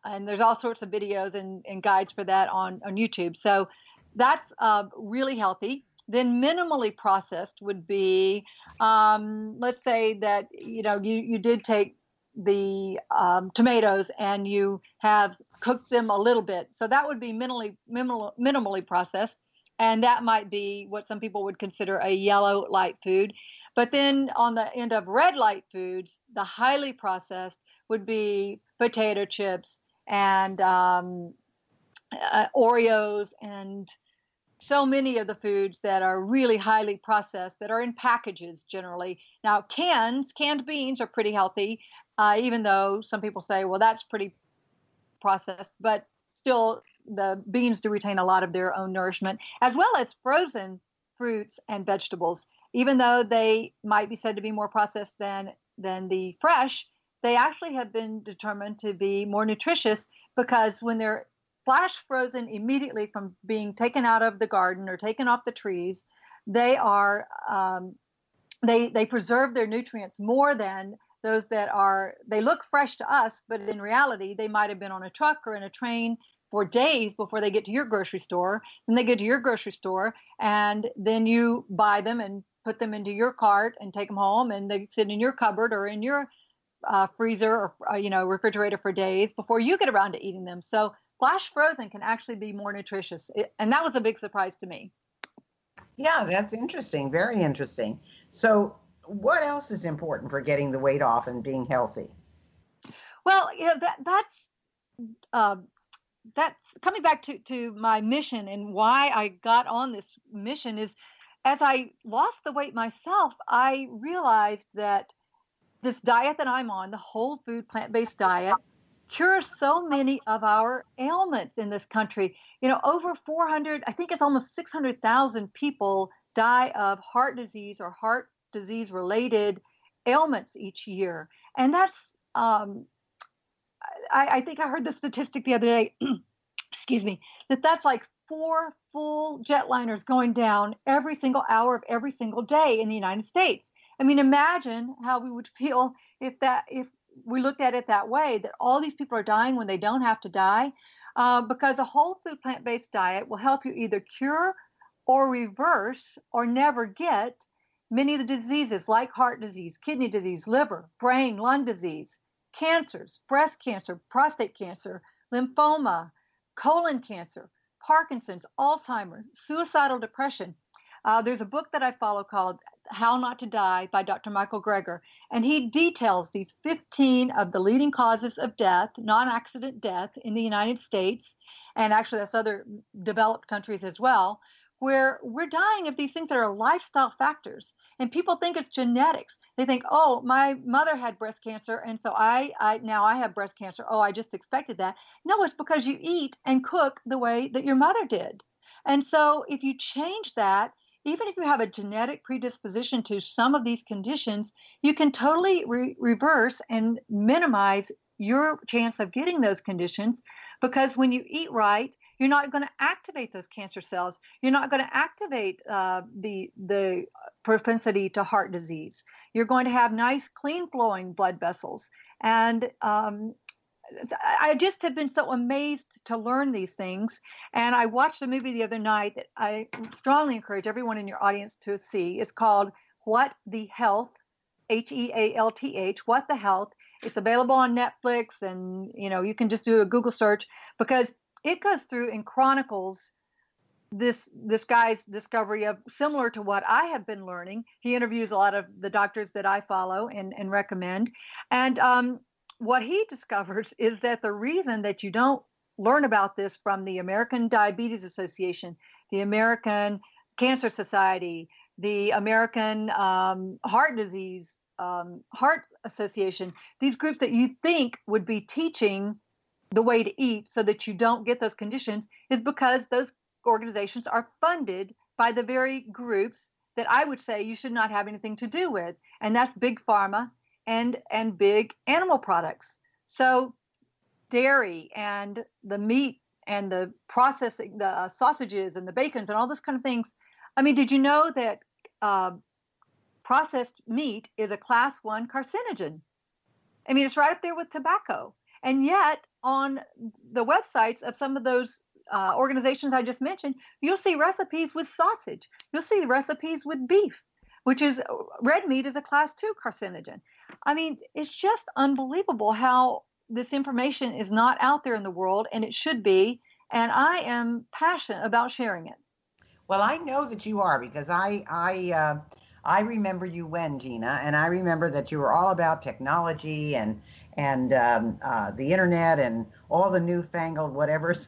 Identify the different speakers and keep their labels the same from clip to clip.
Speaker 1: and there's all sorts of videos and guides for that on YouTube. So that's really healthy. Then minimally processed would be, let's say that, you did take the tomatoes and you have cooked them a little bit. So that would be minimally processed. And that might be what some people would consider a yellow light food. But then on the end of red light foods, the highly processed would be potato chips and Oreos and so many of the foods that are really highly processed that are in packages generally. Now, canned beans are pretty healthy, even though some people say, well, that's pretty processed, but still the beans do retain a lot of their own nourishment, as well as frozen fruits and vegetables. Even though they might be said to be more processed than the fresh, they actually have been determined to be more nutritious because when they're flash frozen immediately from being taken out of the garden or taken off the trees, they are they preserve their nutrients more than those that are, they look fresh to us, but in reality, they might have been on a truck or in a train for days before they get to your grocery store. Then they get to your grocery store, and then you buy them and put them into your cart and take them home, and they sit in your cupboard or in your freezer or refrigerator for days before you get around to eating them. So flash frozen can actually be more nutritious, and that was a big surprise to me.
Speaker 2: Yeah, that's interesting. Very interesting. So what else is important for getting the weight off and being healthy?
Speaker 1: Well, that's coming back to my mission, and why I got on this mission is, as I lost the weight myself, I realized that this diet that I'm on, the whole food plant-based diet, cures so many of our ailments in this country. Over 400, I think it's almost 600,000 people die of heart disease or heart disease related ailments each year. And that's, I think I heard the statistic the other day, excuse me, that's like 4 full jetliners going down every single hour of every single day in the United States. I mean, imagine how we would feel if we looked at it that way, that all these people are dying when they don't have to die, because a whole food plant-based diet will help you either cure or reverse or never get many of the diseases like heart disease, kidney disease, liver, brain, lung disease, cancers, breast cancer, prostate cancer, lymphoma, colon cancer, Parkinson's, Alzheimer's, suicidal depression. There's a book that I follow called How Not to Die by Dr. Michael Greger, and he details these 15 of the leading causes of death, non-accident death in the United States, and actually that's other developed countries as well, where we're dying of these things that are lifestyle factors. And people think it's genetics. They think, oh, my mother had breast cancer, and so I now I have breast cancer. Oh, I just expected that. No, it's because you eat and cook the way that your mother did. And so if you change that, even if you have a genetic predisposition to some of these conditions, you can totally reverse and minimize your chance of getting those conditions, because when you eat right, you're not going to activate those cancer cells. You're not going to activate the propensity to heart disease. You're going to have nice, clean flowing blood vessels. And I just have been so amazed to learn these things. And I watched a movie the other night that I strongly encourage everyone in your audience to see. It's called What the Health, Health, What the Health. It's available on Netflix, and you can just do a Google search, because it goes through and chronicles this guy's discovery of similar to what I have been learning. He interviews a lot of the doctors that I follow and recommend. And what he discovers is that the reason that you don't learn about this from the American Diabetes Association, the American Cancer Society, the American Heart Disease Heart Association, these groups that you think would be teaching the way to eat so that you don't get those conditions, is because those organizations are funded by the very groups that I would say you should not have anything to do with. And that's big pharma and big animal products. So dairy and the meat and the processing, the sausages and the bacons and all those kind of things. I mean, did you know that processed meat is a class 1 carcinogen? I mean, it's right up there with tobacco. And yet, on the websites of some of those organizations I just mentioned, you'll see recipes with sausage. You'll see recipes with beef, which is red meat is a class 2 carcinogen. I mean, it's just unbelievable how this information is not out there in the world, and it should be. And I am passionate about sharing it.
Speaker 2: Well, I know that you are because I remember you when, Gina, and I remember that you were all about technology and the internet and all the newfangled whatever's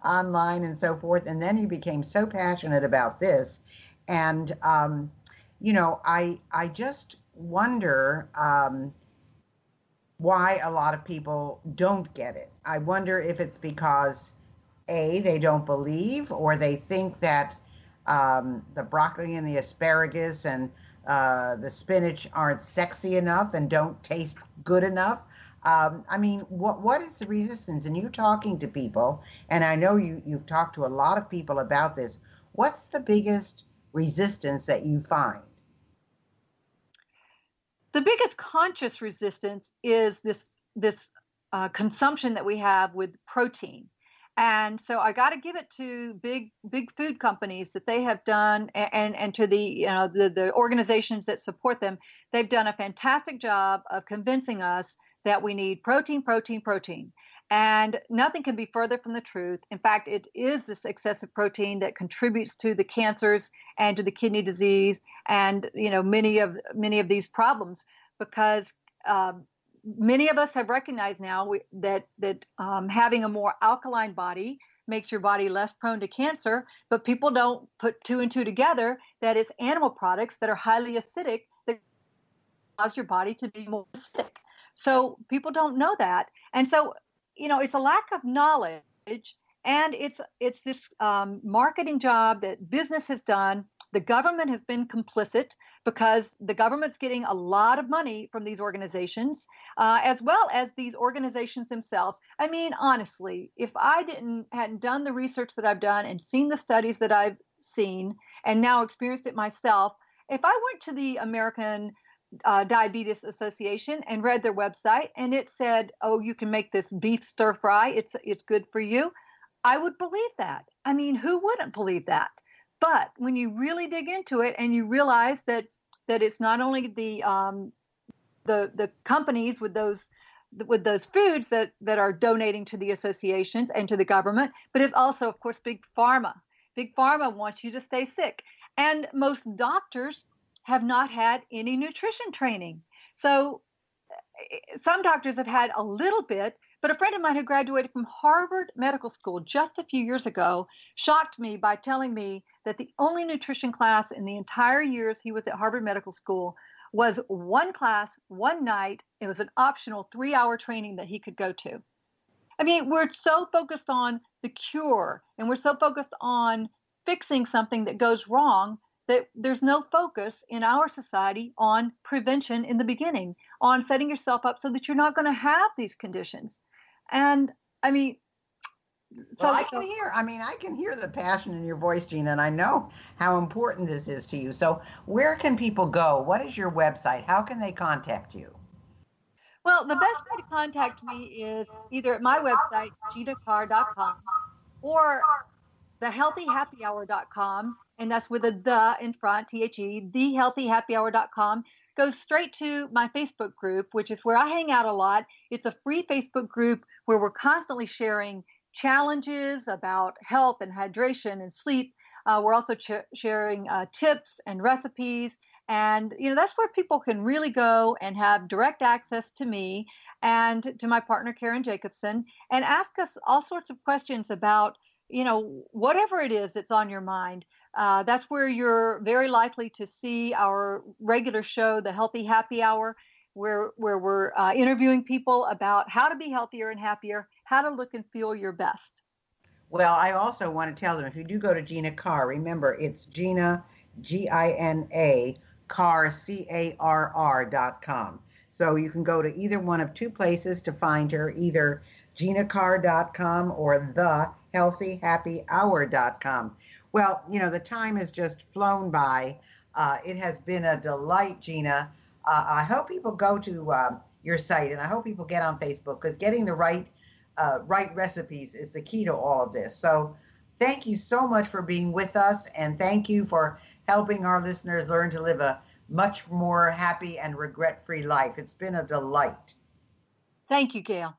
Speaker 2: online and so forth. And then you became so passionate about this, and I just wonder why a lot of people don't get it. I wonder if it's because A, they don't believe, or they think that the broccoli and the asparagus and the spinach aren't sexy enough and don't taste good enough. I mean, what is the resistance? And you talking to people, and I know you've talked to a lot of people about this. What's the biggest resistance that you find?
Speaker 1: The biggest conscious resistance is this consumption that we have with protein. And so I got to give it to big food companies that they have done, and to the organizations that support them. They've done a fantastic job of convincing us that we need protein, protein, protein. And nothing can be further from the truth. In fact, it is this excessive protein that contributes to the cancers and to the kidney disease and many of these problems, because many of us have recognized now that having a more alkaline body makes your body less prone to cancer, but people don't put two and two together that it's animal products that are highly acidic that cause your body to be more acidic. So people don't know that. And so, it's a lack of knowledge, and it's this marketing job that business has done. The government has been complicit because the government's getting a lot of money from these organizations, as well as these organizations themselves. I mean, honestly, if I hadn't done the research that I've done and seen the studies that I've seen and now experienced it myself, if I went to the American Diabetes Association and read their website and it said, "Oh, you can make this beef stir fry. It's good for you," I would believe that. I mean, who wouldn't believe that? But when you really dig into it and you realize that it's not only the companies with those foods that are donating to the associations and to the government, but it's also, of course, big pharma. Big pharma wants you to stay sick, and most doctors have not had any nutrition training. So some doctors have had a little bit, but a friend of mine who graduated from Harvard Medical School just a few years ago shocked me by telling me that the only nutrition class in the entire years he was at Harvard Medical School was one class, one night. It was an optional 3-hour training that he could go to. I mean, we're so focused on the cure and we're so focused on fixing something that goes wrong that there's no focus in our society on prevention in the beginning, on setting yourself up so that you're not going to have these conditions. And I mean,
Speaker 2: well, I can hear the passion in your voice, Gina, and I know how important this is to you. So where can people go? What is your website? How can they contact you?
Speaker 1: Well, the best way to contact me is either at my website, ginacarr.com, or thehealthyhappyhour.com, and that's with a "the" in front, THE, thehealthyhappyhour.com. Goes straight to my Facebook group, which is where I hang out a lot. It's a free Facebook group where we're constantly sharing challenges about health and hydration and sleep. We're also sharing tips and recipes. And, that's where people can really go and have direct access to me and to my partner, Karen Jacobson, and ask us all sorts of questions about whatever it is that's on your mind. That's where you're very likely to see our regular show, The Healthy Happy Hour, where we're interviewing people about how to be healthier and happier, how to look and feel your best.
Speaker 2: Well, I also want to tell them, if you do go to Gina Carr, remember it's Gina, Gina, Carr, CARR.com. So you can go to either one of two places to find her, either ginacarr.com or thehealthyhappyhour.com. Well, the time has just flown by. It has been a delight, Gina. I hope people go to your site. And I hope people get on Facebook, because getting the right recipes is the key to all of this. So thank you so much for being with us, and thank you for helping our listeners learn to live a much more happy and regret-free life. It's been a delight.
Speaker 1: Thank you, Gail.